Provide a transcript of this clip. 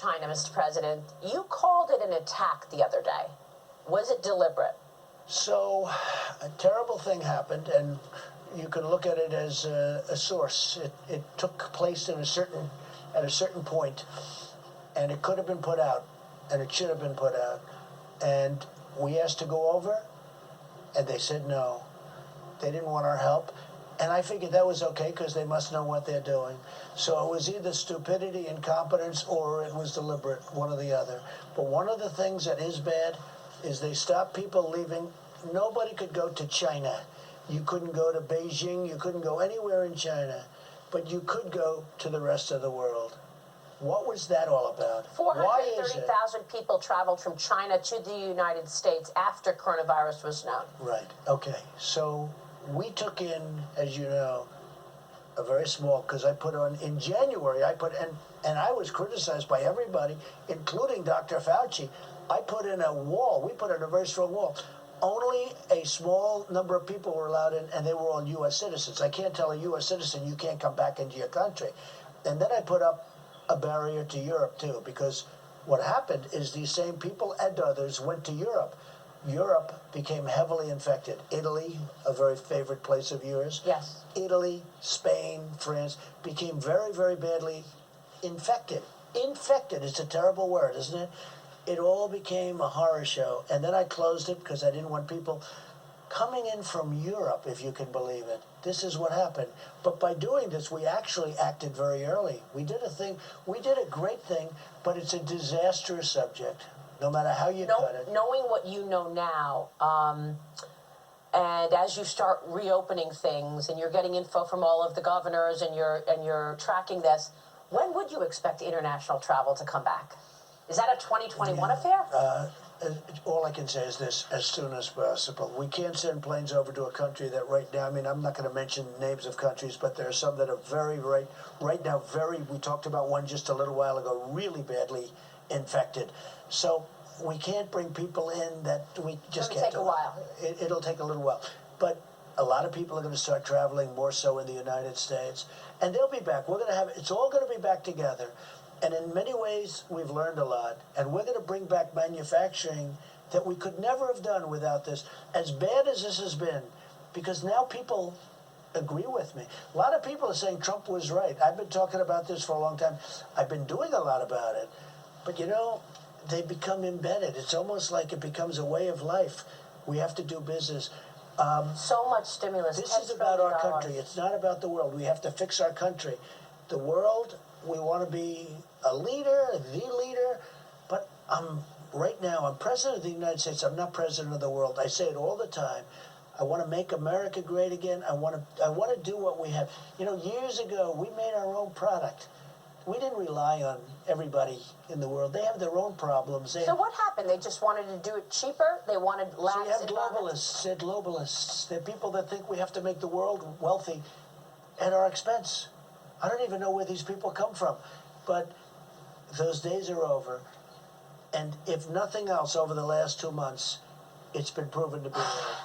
China, Mr. President. You called it an attack the other day. Was it deliberate? So, a terrible thing happened, and you can look at it as a source. It took place at a certain point, and it could have been put out, and it should have been put out. And we asked to go over, and they said no. They didn't want our help. And I figured that was okay because they must know what they're doing. So it was either stupidity, incompetence, or it was deliberate, one or the other. But one of the things that is bad is they stopped people leaving. Nobody could go to China. You couldn't go to Beijing. You couldn't go anywhere in China. But you could go to the rest of the world. What was that all about? 430,000 people traveled from China to the United States after coronavirus was known. Right. Okay. So we took in, as you know, a very small, because I put on, in January, and I was criticized by everybody, including Dr. Fauci. I put in a wall. We put in a very strong wall. Only a small number of people were allowed in, and they were all U.S. citizens. I can't tell a U.S. citizen you can't come back into your country. And then I put up a barrier to Europe, too, because what happened is these same people and others went to Europe. Europe became heavily infected. Italy, a very favorite place of yours. Yes. Italy, Spain, France became very, very badly infected. Infected is a terrible word, isn't it? It all became a horror show. And then I closed it because I didn't want people coming in from Europe, if you can believe it. This is what happened. But by doing this, we actually acted very early. We did a great thing, but it's a disastrous subject, no matter how you cut it. Knowing what you know now, and as you start reopening things and you're getting info from all of the governors and you're tracking this, when would you expect international travel to come back? Is that a 2021 affair? All I can say is this, as soon as possible. We can't send planes over to a country that right now, I mean, I'm not going to mention names of countries, but there are some that are right now, we talked about one just a little while ago, really badly infected. So we can't bring people in that we just can't do. It'll take a while. It'll take a little while. But a lot of people are going to start traveling more so in the United States. And they'll be back. It's all going to be back together. And in many ways, we've learned a lot. And we're going to bring back manufacturing that we could never have done without this. As bad as this has been, because now people agree with me. A lot of people are saying Trump was right. I've been talking about this for a long time. I've been doing a lot about it. But, you know, they become embedded. It's almost like it becomes a way of life. We have to do business. So much stimulus. This is about our country. It's not about the world. We have to fix our country. The world, we want to be a leader, the leader, but right now, I'm president of the United States. I'm not president of the world. I say it all the time. I want to make America great again. I want to do what we have. You know, years ago, we made our own product. We didn't rely on everybody in the world. They have their own problems. So what happened? They just wanted to do it cheaper? They wanted less. So you have globalists. They're globalists. They're people that think we have to make the world wealthy at our expense. I don't even know where these people come from. But those days are over. And if nothing else, over the last 2 months, it's been proven to be right.